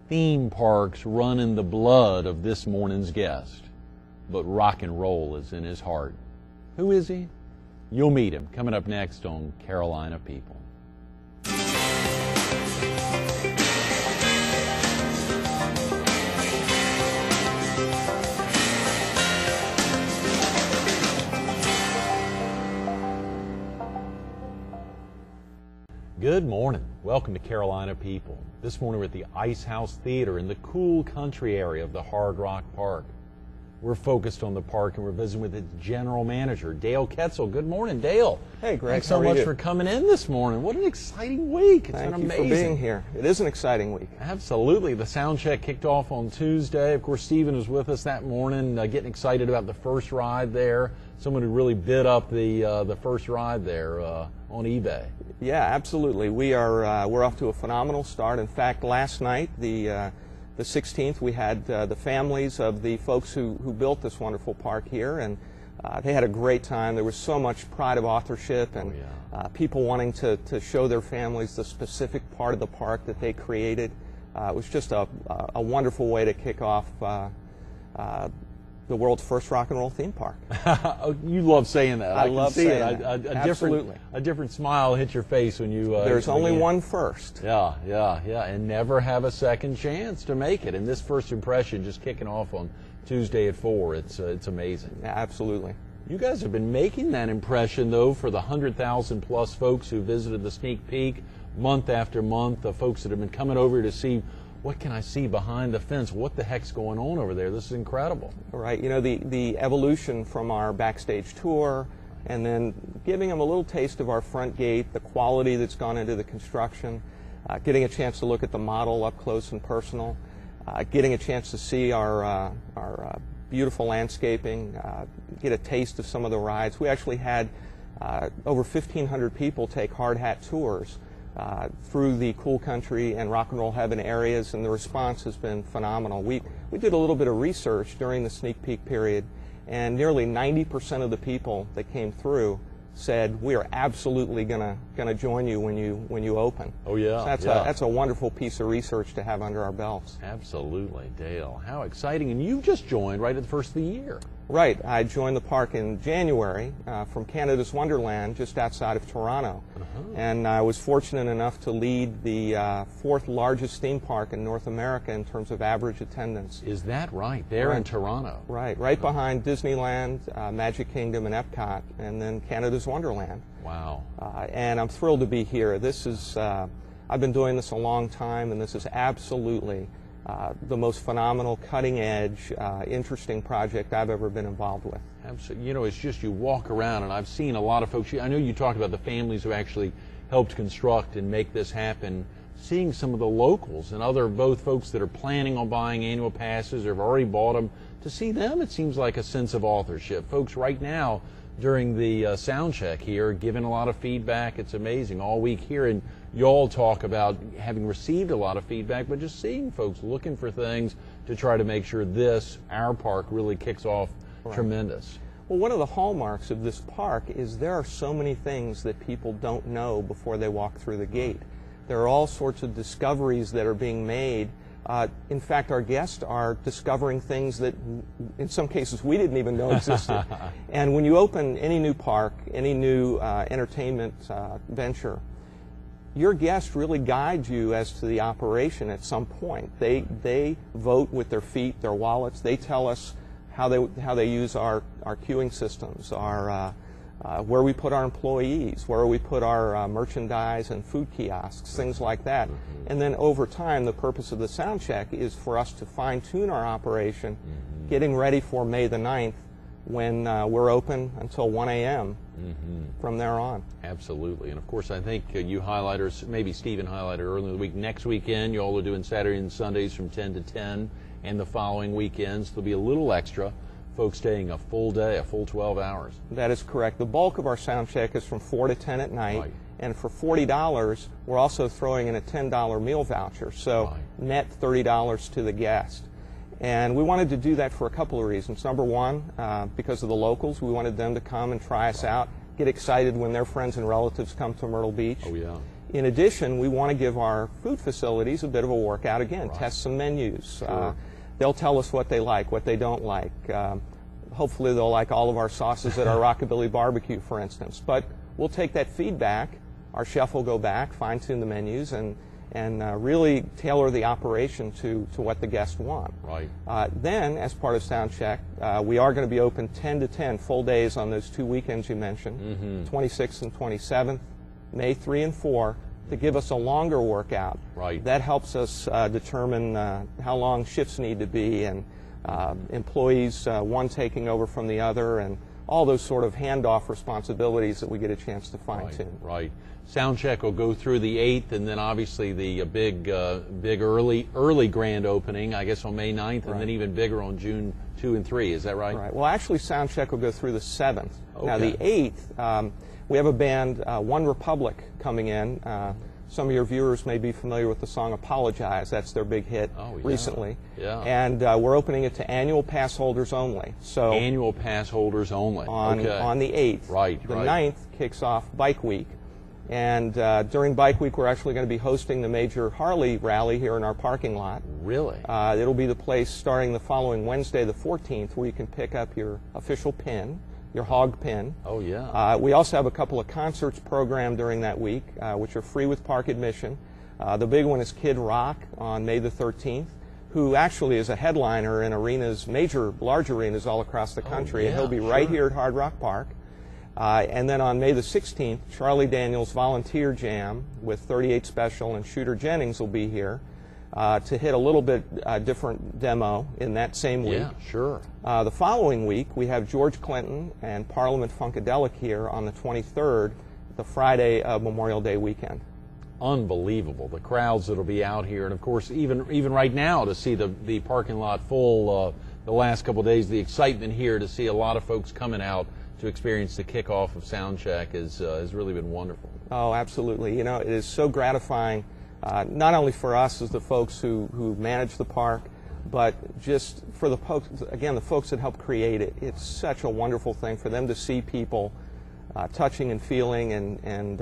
theme parks run in the blood of this morning's guest, but rock and roll is in his heart. Who is he? You'll meet him coming up next on Carolina People. Good morning. Welcome to Carolina People. This morning we're at the Ice House Theater in the cool country area of the Hard Rock Park. We're focused on the park and we're visiting with its general manager, Dale Kaetzel. Good morning, Dale. Hey, Greg. Thanks so much for coming in this morning. What an exciting week. It's been amazing. Thank you for being here. It is an exciting week. Absolutely. The sound check kicked off on Tuesday. Of course, Stephen was with us that morning, getting excited about the first ride there. Someone who really bid up the first ride there on eBay. Yeah, absolutely. We're off to a phenomenal start. In fact, last night, the 16th, we had the families of the folks who built this wonderful park here, and they had a great time. There was so much pride of authorship and people wanting to show their families the specific part of the park that they created. It was just a wonderful way to kick off the world's first rock and roll theme park. You love saying that. I love saying that. Absolutely. A different smile hits your face when you. There's only one first. Yeah, and never have a second chance to make it. And this first impression, just kicking off on Tuesday at 4, it's amazing. Yeah, absolutely. You guys have been making that impression though for the 100,000 plus folks who visited the sneak peek month after month. The folks that have been coming over to see. What can I see behind the fence? What the heck's going on over there? This is incredible. Right. You know, the evolution from our backstage tour and then giving them a little taste of our front gate, the quality that's gone into the construction, getting a chance to look at the model up close and personal, getting a chance to see our beautiful landscaping, get a taste of some of the rides. We actually had over 1,500 people take hard hat tours through the cool country and rock and roll heaven areas, and the response has been phenomenal. We did a little bit of research during the sneak peek period, and nearly 90% of the people that came through said we are absolutely gonna join you when you open. Oh yeah, so that's a wonderful piece of research to have under our belts. Absolutely, Dale. How exciting! And you just joined right at the first of the year. Right. I joined the park in January from Canada's Wonderland, just outside of Toronto. And I was fortunate enough to lead the 4th largest theme park in North America in terms of average attendance. Is that right? There in Toronto? Right behind Disneyland, Magic Kingdom, and Epcot, and then Canada's Wonderland. Wow. And I'm thrilled to be here. This is, I've been doing this a long time, and this is absolutely the most phenomenal, cutting-edge, interesting project I've ever been involved with. Absolutely. You know, it's just you walk around, and I've seen a lot of folks. I know you talked about the families who actually helped construct and make this happen. Seeing some of the locals and both folks that are planning on buying annual passes or have already bought them, to see them, it seems like a sense of authorship. Folks right now during the sound check here giving a lot of feedback. It's amazing all week here, and you all talk about having received a lot of feedback, but just seeing folks looking for things to try to make sure our park really kicks off tremendous. Well, one of the hallmarks of this park is there are so many things that people don't know before they walk through the gate. There are all sorts of discoveries that are being made. In fact, our guests are discovering things that in some cases we didn't even know existed. And when you open any new park, any new entertainment venture, your guest really guides you as to the operation at some point. They vote with their feet, their wallets. They tell us how they use our queuing systems, where we put our employees, where we put our merchandise and food kiosks, things like that. And then over time, the purpose of the sound check is for us to fine-tune our operation, getting ready for May the 9th, when we're open until 1 a.m. From there on. Absolutely. And of course, I think you highlighted, or maybe Stephen highlighted earlier in the week, next weekend you all are doing Saturday and Sundays from 10 to 10, and the following weekends there'll be a little extra. Folks staying a full day, a full 12 hours. That is correct. The bulk of our sound check is from 4 to 10 at night. And for $40, we're also throwing in a $10 meal voucher. So net $30 to the guest. And we wanted to do that for a couple of reasons. Number one, because of the locals. We wanted them to come and try us out, get excited when their friends and relatives come to Myrtle Beach. Oh, yeah. In addition, we want to give our food facilities a bit of a workout again, Right. test some menus. Sure. They'll tell us what they like, what they don't like. Hopefully they'll like all of our sauces at our Rockabilly Barbecue, for instance. But we'll take that feedback. Our chef will go back, fine-tune the menus, and really tailor the operation to what the guests want. Right. Then, as part of sound check, we are going to be open 10 to 10 full days on those 2 weekends you mentioned, 26th and 27th, May 3 and 4, to give us a longer workout. Right. That helps us determine how long shifts need to be, and employees, one taking over from the other, and all those sort of handoff responsibilities that we get a chance to fine-tune. Right. Sound check will go through the 8th, and then obviously the big early grand opening, I guess on May 9th, and then even bigger on June 2 and 3. Is that right? Right. Well, actually, sound check will go through the 7th. Okay. Now, the 8th, we have a band, One Republic, coming in. Some of your viewers may be familiar with the song Apologize. That's their big hit recently. Yeah. And we're opening it to annual pass holders only. So annual pass holders only. On the 8th. Right. The 9th kicks off Bike Week. And during Bike Week, we're actually going to be hosting the major Harley rally here in our parking lot. Really? It'll be the place starting the following Wednesday, the 14th, where you can pick up your official pin, your hog pin. Oh, yeah. We also have a couple of concerts programmed during that week, which are free with park admission. The big one is Kid Rock on May the 13th, who actually is a headliner in arenas, large arenas all across the country. Yeah, and he'll be right here at Hard Rock Park. And then on May the 16th, Charlie Daniels Volunteer Jam with 38 Special and Shooter Jennings will be here to hit a little bit different demo in that same week. Yeah, sure. The following week, we have George Clinton and Parliament Funkadelic here on the 23rd, the Friday of Memorial Day weekend. Unbelievable, the crowds that'll be out here, and of course, even right now to see the parking lot full the last couple of days, the excitement here to see a lot of folks coming out to experience the kickoff of Soundcheck has really been wonderful. Oh, absolutely. You know, it is so gratifying, not only for us as the folks who manage the park, but just for the folks, again, the folks that help create it. It's such a wonderful thing for them to see people touching and feeling and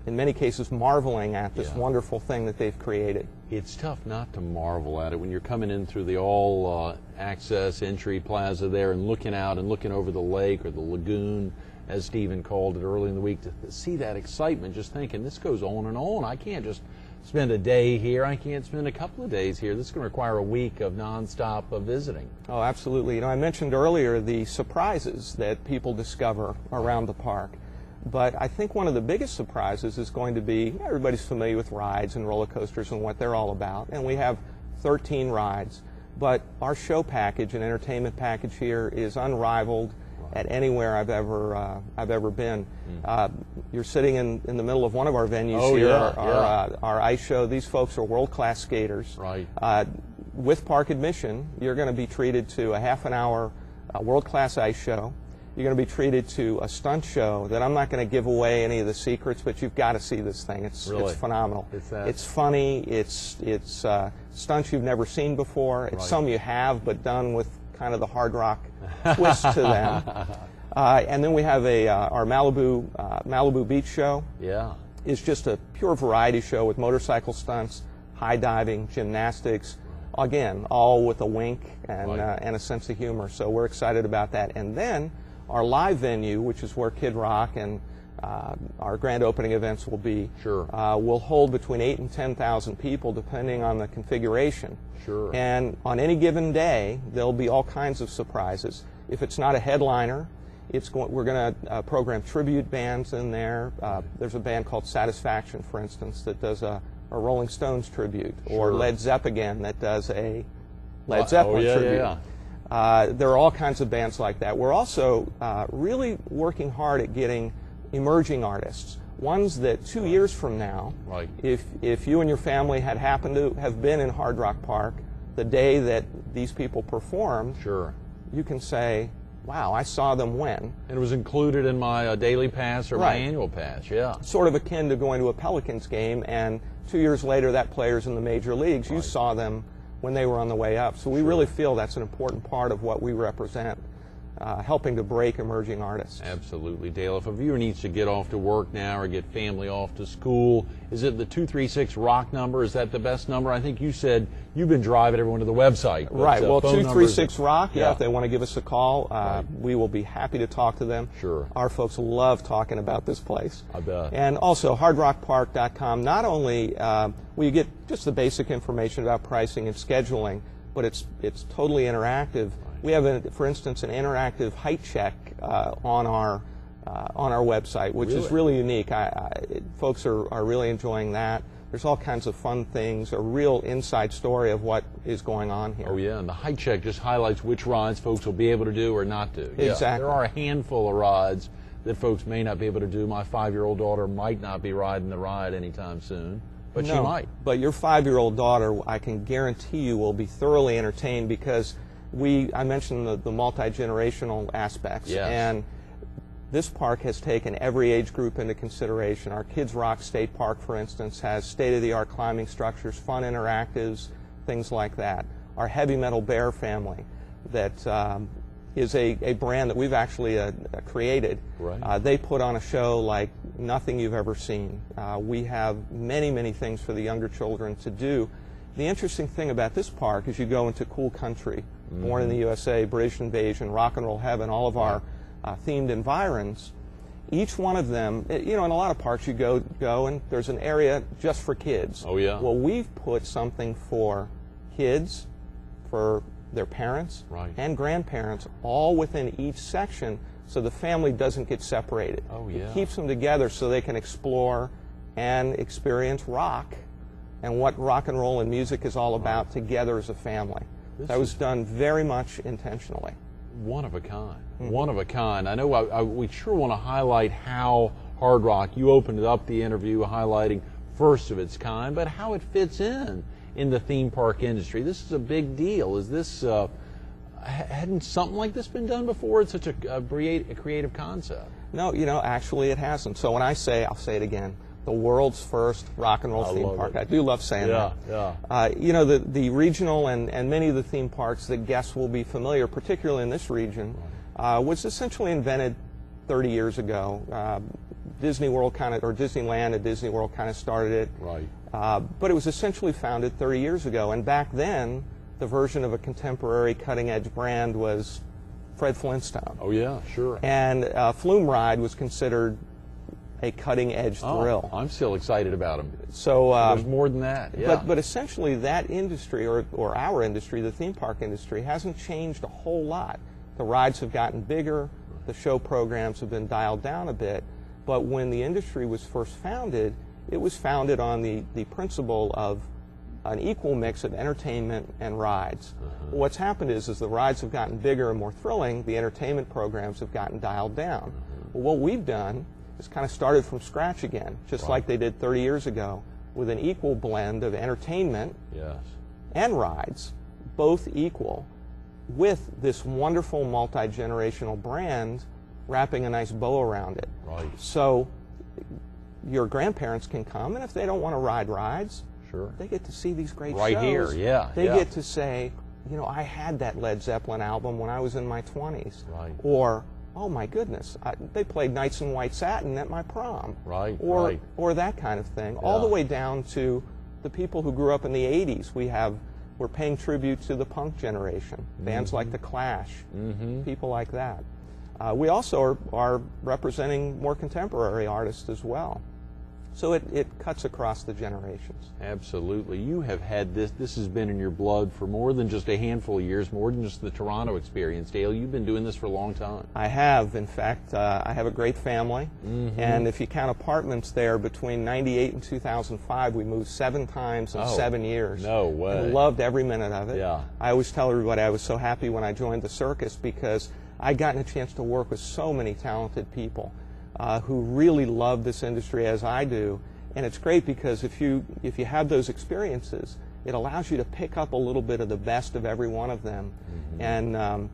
in many cases marveling at this wonderful thing that they've created. It's tough not to marvel at it when you're coming in through the all-access entry plaza there and looking out and looking over the lake or the lagoon, as Stephen called it early in the week, to see that excitement, just thinking this goes on and on. I can't just spend a day here. I can't spend a couple of days here. This is going to require a week of nonstop visiting. Oh, absolutely. You know, I mentioned earlier the surprises that people discover around the park. But I think one of the biggest surprises is going to be, everybody's familiar with rides and roller coasters and what they're all about, and we have 13 rides. But our show package and entertainment package here is unrivaled at anywhere I've ever been. You're sitting in the middle of one of our venues here, our ice show. These folks are world-class skaters. Right. With park admission, you're going to be treated to a half-an-hour world-class ice show. You're going to be treated to a stunt show that I'm not going to give away any of the secrets, but you've got to see this thing. It's phenomenal. It's funny. It's stunts you've never seen before. It's some you have, but done with kind of the hard rock twist to them. And then we have our Malibu Beach show. Yeah. It's just a pure variety show with motorcycle stunts, high diving, gymnastics. Again, all with a wink and a sense of humor. So we're excited about that. And then our live venue, which is where Kid Rock and our grand opening events will be, will hold between 8,000 and 10,000 people, depending on the configuration. Sure. And on any given day, there'll be all kinds of surprises. If it's not a headliner, we're going to program tribute bands in there. There's a band called Satisfaction, for instance, that does a Rolling Stones tribute, or Led Zeppelin that does a Led Zeppelin tribute. There are all kinds of bands like that. We're also really working hard at getting emerging artists, ones that 2 years from now, if you and your family had happened to have been in Hard Rock Park the day that these people performed, you can say, wow, I saw them when. And it was included in my daily pass or my annual pass, Sort of akin to going to a Pelicans game, and 2 years later that player's in the major leagues. You saw them when they were on the way up. So we really feel that's an important part of what we represent helping to break emerging artists. Absolutely, Dale. If a viewer needs to get off to work now or get family off to school, is it the 236 Rock number? Is that the best number? I think you said you've been driving everyone to the website. But, right. Well, phone 236 Rock. Yeah. Yeah. If they want to give us a call, Right. we will be happy to talk to them. Sure. Our folks love talking about this place. I bet. And also hardrockpark.com. Not only will you get just the basic information about pricing and scheduling, but it's totally interactive. We have, for instance, an interactive height check on our website, which is really unique. Folks are really enjoying that. There's all kinds of fun things, a real inside story of what is going on here. Oh, yeah, and the height check just highlights which rides folks will be able to do or not do. Yeah. Exactly. There are a handful of rides that folks may not be able to do. My 5-year-old daughter might not be riding the ride anytime soon, but she might. But your 5-year-old daughter, I can guarantee you, will be thoroughly entertained because I mentioned the multi-generational aspects. Yes. And this park has taken every age group into consideration. Our Kids Rock State Park, for instance, has state-of-the-art climbing structures, fun interactives, things like that. Our Heavy Metal Bear family, that is a brand that we've actually created. Right. They put on a show like nothing you've ever seen. We have many, many things for the younger children to do. The interesting thing about this park is you go into cool country, Born in the USA, British Invasion, Rock and Roll Heaven, all of our themed environs. Each one of them, in a lot of parks you go and there's an area just for kids. Oh, yeah. Well, we've put something for kids, for their parents, right, and grandparents, all within each section, so the family doesn't get separated. Oh, yeah. It keeps them together so they can explore and experience rock and what rock and roll and music is all about together as a family. That was done very much intentionally. One of a kind. One of a kind. I know we sure want to highlight how Hard Rock, you opened up the interview highlighting first of its kind, but how it fits in the theme park industry. This is a big deal. Is this, hadn't something like this been done before? It's such a creative concept. No, actually it hasn't. So when I'll say it again, the world's first rock and roll theme park. I do love saying that. Yeah. The regional and many of the theme parks that guests will be familiar, particularly in this region, was essentially invented 30 years ago. Disney World Disneyland and Disney World kind of started it. Right. But it was essentially founded 30 years ago. And back then, the version of a contemporary cutting-edge brand was Fred Flintstone. Oh, yeah, sure. And Flume Ride was considered a cutting-edge thrill. I'm still excited about them. So there's more than that. Yeah. But essentially, that industry, or our industry, the theme park industry, hasn't changed a whole lot. The rides have gotten bigger. The show programs have been dialed down a bit. But when the industry was first founded, it was founded on the principle of an equal mix of entertainment and rides. What's happened is the rides have gotten bigger and more thrilling, the entertainment programs have gotten dialed down. Well, what we've done is kind of started from scratch again, just like they did 30 years ago, with an equal blend of entertainment and rides, both equal, with this wonderful multi-generational brand wrapping a nice bow around it. Right. So your grandparents can come, and if they don't want to ride rides, sure, they get to see these great shows. Right here, yeah. They get to say, I had that Led Zeppelin album when I was in my 20s. Right. Or, oh my goodness, they played Nights in White Satin at my prom. Right, or that kind of thing. All the way down to the people who grew up in the 80s. We're paying tribute to the punk generation. Bands like The Clash, people like that. We also are representing more contemporary artists as well. So it cuts across the generations. Absolutely. You have had this has been in your blood for more than just a handful of years, more than just the Toronto experience. Dale, you've been doing this for a long time. I have. In fact, I have a great family. And if you count apartments there, between 98 and 2005, we moved 7 times in 7 years. No way. And loved every minute of it. Yeah. I always tell everybody I was so happy when I joined the circus because I'd gotten a chance to work with so many talented people who really love this industry as I do. And it's great because if you have those experiences, it allows you to pick up a little bit of the best of every one of them and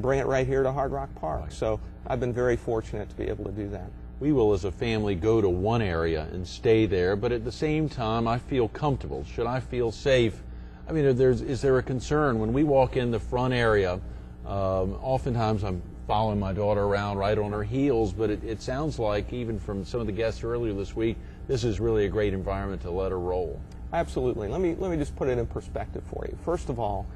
bring it right here to Hard Rock Park. Right. So I've been very fortunate to be able to do that. We will, as a family, go to one area and stay there, but at the same time, I feel comfortable. Should I feel safe? I mean, is there a concern when we walk in the front area? Oftentimes I'm following my daughter around right on her heels, but it sounds like, even from some of the guests earlier this week, this is really a great environment to let her roll. Absolutely. Let me just put it in perspective for you. First of all,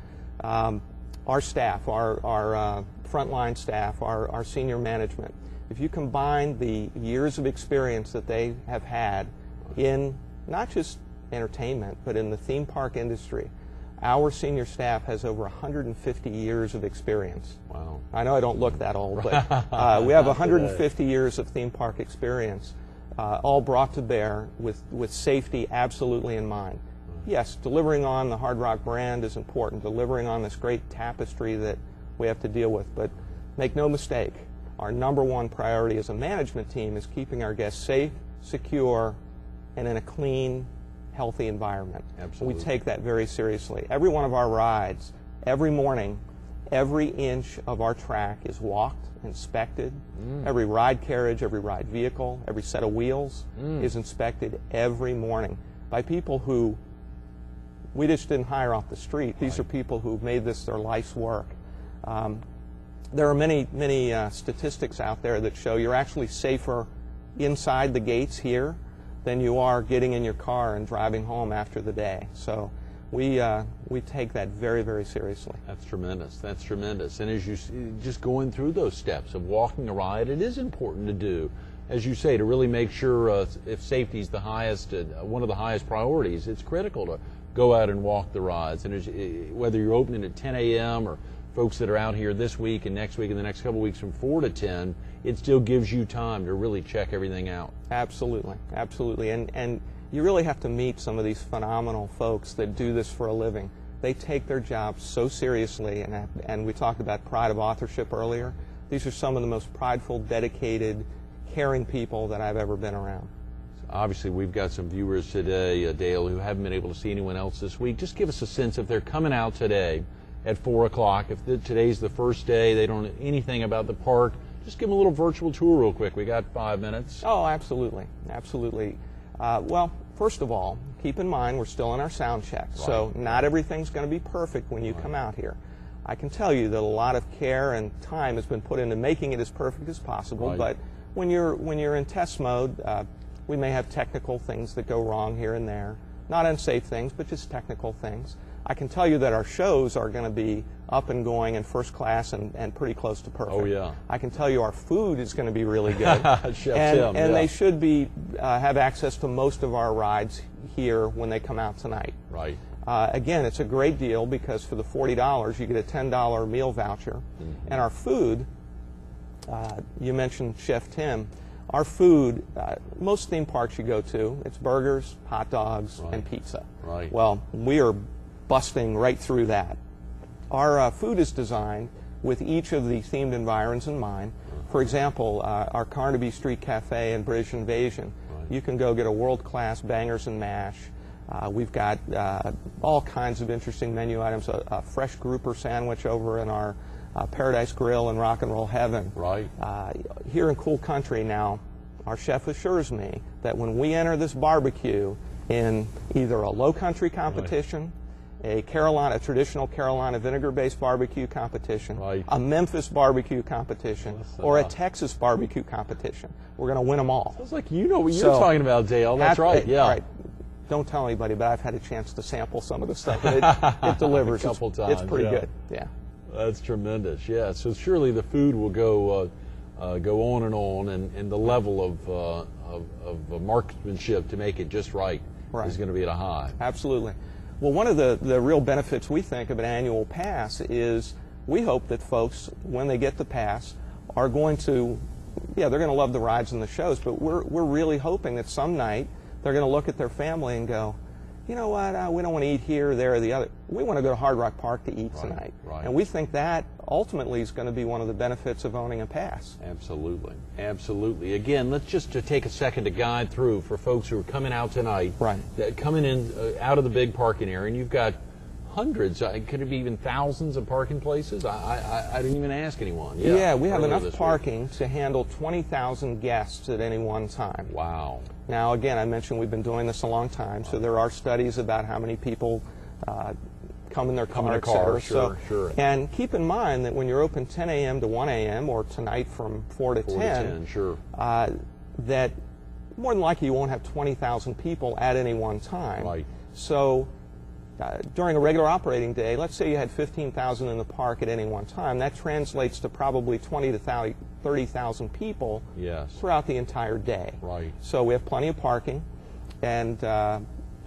our staff, our frontline staff, our senior management, if you combine the years of experience that they have had in not just entertainment, but in the theme park industry, our senior staff has over 150 years of experience. Wow. I know I don't look that old, but we have 150 years of theme park experience, all brought to bear with safety absolutely in mind. Yes, delivering on the Hard Rock brand is important, delivering on this great tapestry that we have to deal with, but make no mistake, our number one priority as a management team is keeping our guests safe, secure, and in a clean, healthy environment. Absolutely. We take that very seriously. Every one of our rides, every morning, every inch of our track is walked, inspected. Every ride carriage, every ride vehicle, every set of wheels is inspected every morning by people who we just didn't hire off the street. These are people who've made this their life's work. There are many statistics out there that show you're actually safer inside the gates here than you are getting in your car and driving home after the day. So we take that very, very seriously. That's tremendous. That's tremendous. And as you just going through those steps of walking a ride, it is important to do, as you say, to really make sure if safety is the highest, one of the highest priorities, it's critical to go out and walk the rides. And whether you're opening at 10 a.m. or folks that are out here this week and next week and the next couple of weeks from 4 to 10, it still gives you time to really check everything out. Absolutely, absolutely. And you really have to meet some of these phenomenal folks that do this for a living. They take their job so seriously, and we talked about pride of authorship earlier. These are some of the most prideful, dedicated, caring people that I've ever been around. Obviously, we've got some viewers today, Dale, who haven't been able to see anyone else this week. Just give us a sense if they're coming out today at 4 o'clock. If today's the first day, they don't know anything about the park, just give them a little virtual tour real quick. We got 5 minutes. Oh, absolutely. Absolutely. Well, first of all, keep in mind we're still in our sound check, Right. So not everything's going to be perfect when you come out here. I can tell you that a lot of care and time has been put into making it as perfect as possible, Right. but when you're in test mode, we may have technical things that go wrong here and there. Not unsafe things, but just technical things. I can tell you that our shows are going to be up and going in first class and pretty close to perfect. Oh, yeah. I can tell you our food is going to be really good. Chef Tim, yeah. They should be have access to most of our rides here when they come out tonight. Right. Again, it's a great deal because for the $40, you get a $10 meal voucher. And our food, you mentioned Chef Tim, our food, most theme parks you go to, it's burgers, hot dogs, Right. and pizza. Right. Well, we are busting right through that. Our food is designed with each of the themed environs in mind. For example, our Carnaby Street Cafe and British Invasion, Right. you can go get a world-class bangers and mash. We've got all kinds of interesting menu items, a fresh grouper sandwich over in our Paradise Grill in Rock and Roll Heaven. Right. Here in Cool Country now, our chef assures me that when we enter this barbecue in either a low country competition, a traditional Carolina vinegar-based barbecue competition, Right. a Memphis barbecue competition, or a Texas barbecue competition, we're going to win them all. Sounds like you know what you're talking about, Dale. That's right. Yeah. Right. Don't tell anybody, but I've had a chance to sample some of the stuff, and it delivers. A couple times, It's pretty yeah. good. Yeah. That's tremendous. Yeah. So surely the food will go on, and the level of marksmanship to make it just right, Right. is going to be at a high. Absolutely. Well, one of the real benefits we think of an annual pass is we hope that folks, when they get the pass, are going to, they're going to love the rides and the shows, but we're really hoping that some night they're going to look at their family and go, you know what, we don't want to eat here, there, or the other. We want to go to Hard Rock Park to eat tonight. Right. And we think that ultimately is going to be one of the benefits of owning a pass. Absolutely. Absolutely. Again, let's just take a second to guide through for folks who are coming out tonight. Right. Coming in out of the big parking area, and you've got hundreds, could it be even thousands of parking places? I didn't even ask anyone. Yeah, we have earlier enough this week. parking to handle 20,000 guests at any one time. Wow. Now, again, I mentioned we've been doing this a long time, so there are studies about how many people come in their Come in a car, car, etc. sure. And keep in mind that when you're open 10 a.m. to 1 a.m. or tonight from 4 to 10, sure. That more than likely you won't have 20,000 people at any one time. Right. So during a regular operating day, let's say you had 15,000 in the park at any one time, that translates to probably 20 to 30,000 people Yes. throughout the entire day. Right. So we have plenty of parking, and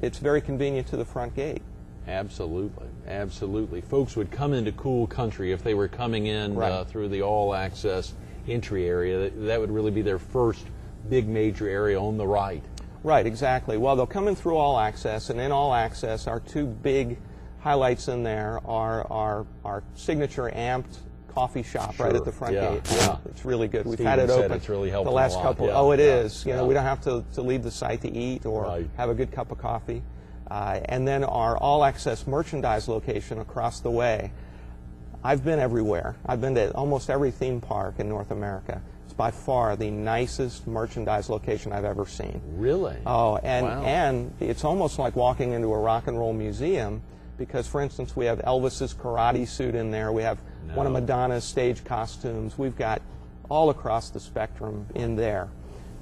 it's very convenient to the front gate. Absolutely, absolutely. Folks would come into Cool Country if they were coming in Right. through the all-access entry area. That would really be their first big major area on the right. Right, exactly. Well, they'll come in through all access, and in all access, our two big highlights in there are our signature amped coffee shop right at the front gate. Yeah. It's really good. We've Steven had it said open it's really helped the a last lot. couple. Yeah, Oh, it yeah, is. You know, yeah. we don't have to leave the site to eat or Right. have a good cup of coffee. And then our all access merchandise location across the way. I've been everywhere. I've been to almost every theme park in North America. It's by far the nicest merchandise location I've ever seen. Really? Oh, and Wow. and it's almost like walking into a rock and roll museum because, for instance, we have Elvis's karate suit in there. We have one of Madonna's stage costumes. We've got all across the spectrum in there.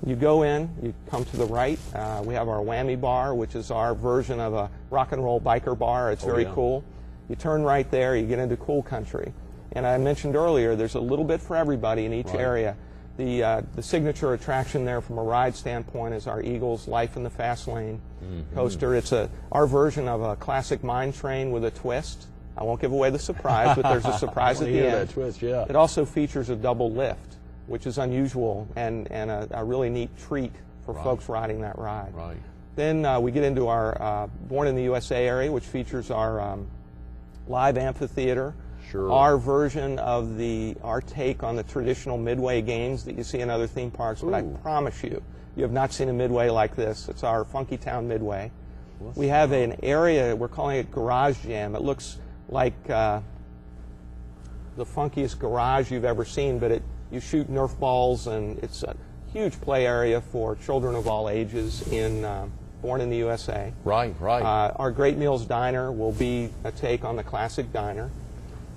You go in, you come to the right. We have our Whammy Bar, which is our version of a rock and roll biker bar. It's very yeah. cool. You turn right there, you get into Cool Country. And I mentioned earlier, there's a little bit for everybody in each Right. area. The signature attraction there from a ride standpoint is our Eagles Life in the Fast Lane coaster. It's our version of a classic mine train with a twist. I won't give away the surprise, but there's a surprise at the end. That twist, yeah. It also features a double lift, which is unusual and a really neat treat for folks riding that ride. Right. Then we get into our Born in the USA area, which features our live amphitheater. Sure. Our version of our take on the traditional Midway games that you see in other theme parks, but I promise you, you have not seen a Midway like this. It's our Funky Town Midway. We have an area, we're calling it Garage Jam. It looks like the funkiest garage you've ever seen, but you shoot Nerf balls, and it's a huge play area for children of all ages in Born in the USA. Right, right. Our Great Meals Diner will be a take on the classic diner.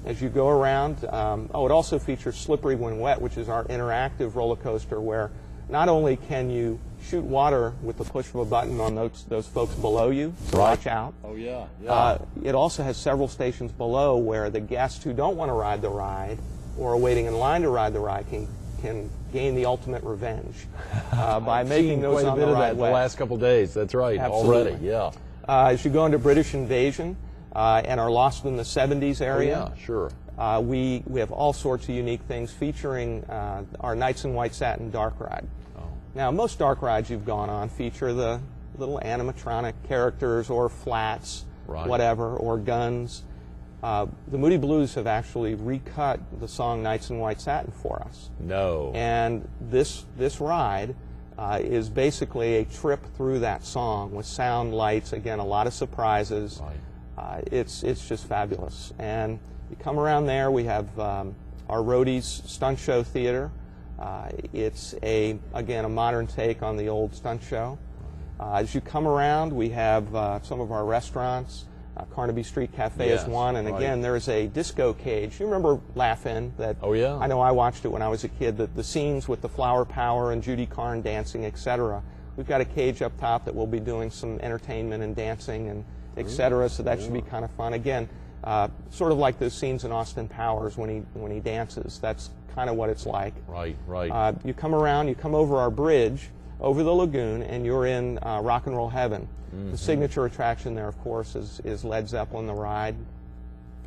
As you go around, it also features Slippery When Wet, which is our interactive roller coaster where not only can you shoot water with the push of a button on those folks below you, so watch out. Oh, yeah. Yeah. It also has several stations below where the guests who don't want to ride the ride or are waiting in line to ride the ride can gain the ultimate revenge by making those on the right way. The last couple of days. That's right. Absolutely. Already. Yeah. As you go into British Invasion and are lost in the 70s area, Oh, yeah, sure. we have all sorts of unique things featuring our Knights in White Satin dark ride. Oh. Now, most dark rides you've gone on feature the little animatronic characters or flats, Right. whatever, or guns. The Moody Blues have actually recut the song Knights in White Satin for us. No. And this ride is basically a trip through that song with sound, lights, again, a lot of surprises. Right. It's just fabulous. And you come around there, we have our Roadies Stunt Show Theater. It's again a modern take on the old stunt show. As you come around, we have some of our restaurants. Carnaby Street Cafe Yes, is one, and right. again, there's a disco cage. You remember Laugh-In? Oh, yeah. I know I watched it when I was a kid. The scenes with the Flower Power and Judy Carn dancing, etc. We've got a cage up top that will be doing some entertainment and dancing and etc. So that should be kind of fun. Again, sort of like those scenes in Austin Powers when he dances. That's kind of what it's like. Right, right. You come around, you come over our bridge, over the lagoon, and you're in rock and roll heaven. The signature attraction there, of course, is Led Zeppelin the Ride,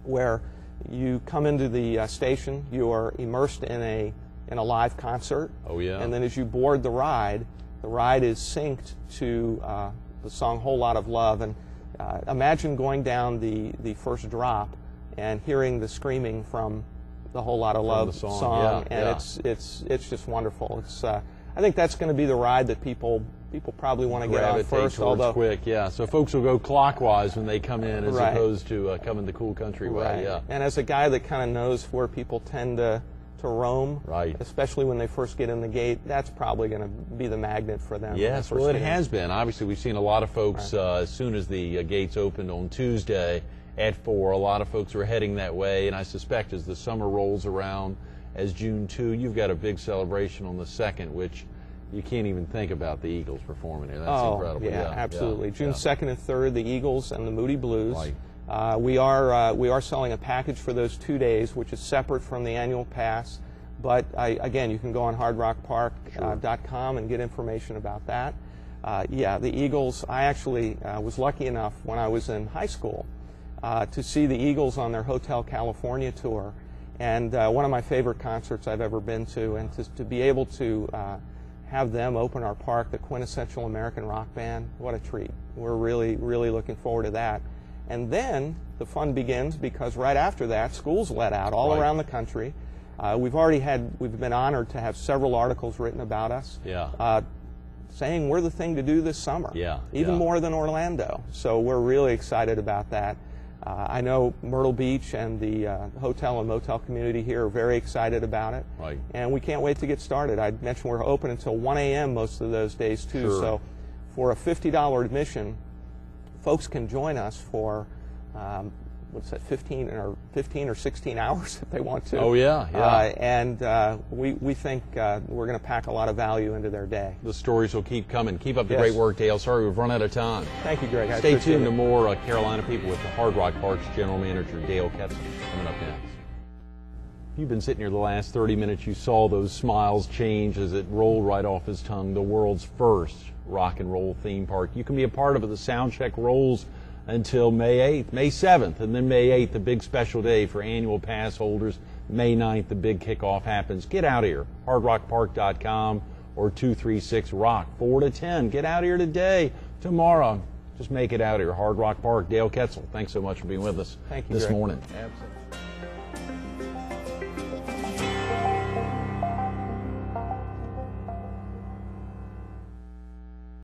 where you come into the station, you are immersed in a live concert. Oh, yeah. And then as you board the ride is synced to the song Whole Lot of Love. And imagine going down the first drop and hearing the screaming from the Whole Lot of Love the song. Yeah, and yeah. it's just wonderful. I think that's going to be the ride that people probably want to get on first. Although quick, yeah. So folks will go clockwise when they come in, as Right. opposed to coming the Cool Country way. Right. Yeah. And as a guy that kind of knows where people tend to to roam, right, especially when they first get in the gate, that's probably going to be the magnet for them. Yes, well, it has been. Obviously, we've seen a lot of folks, right. As soon as the gates opened on Tuesday at 4, a lot of folks are heading that way, and I suspect as the summer rolls around, as June 2, you've got a big celebration on the 2nd, which you can't even think about the Eagles performing here. That's incredible. Yeah, absolutely. Yeah, June 2nd and 3rd, the Eagles and the Moody Blues. Right. We are selling a package for those 2 days, which is separate from the annual pass. But again, you can go on hardrockpark.com and get information about that. Yeah, the Eagles. I actually was lucky enough when I was in high school to see the Eagles on their Hotel California tour, and one of my favorite concerts I've ever been to. And to be able to have them open our park, the quintessential American rock band, what a treat. We're really, really looking forward to that. And then the fun begins, because right after that, schools let out all around the country. We've been honored to have several articles written about us, saying we're the thing to do this summer, even more than Orlando. So we're really excited about that. I know Myrtle Beach and the hotel and motel community here are very excited about it, and we can't wait to get started. I mentioned we're open until 1 a.m. most of those days too. Sure. So for a $50 admission, folks can join us for what's that, 15 or 16 hours if they want to. Oh, yeah, yeah. And we think we're going to pack a lot of value into their day. The stories will keep coming. Keep up the great work, Dale. Sorry, we've run out of time. Thank you, Greg. Stay tuned to more Carolina People with the Hard Rock Park's General Manager, Dale Kaetzel, coming up next. You've been sitting here the last 30 minutes. You saw those smiles change as it rolled right off his tongue. The world's first rock and roll theme park. You can be a part of it. The sound check rolls until May 8th, May 7th, and then May 8th, the big special day for annual pass holders. May 9th, the big kickoff happens. Get out here, hardrockpark.com or 236-ROCK, 4 to 10. Get out here today, tomorrow. Just make it out here. Hard Rock Park, Dale Kaetzel, thanks so much for being with us Thank you, this Greg. morning. Absolutely.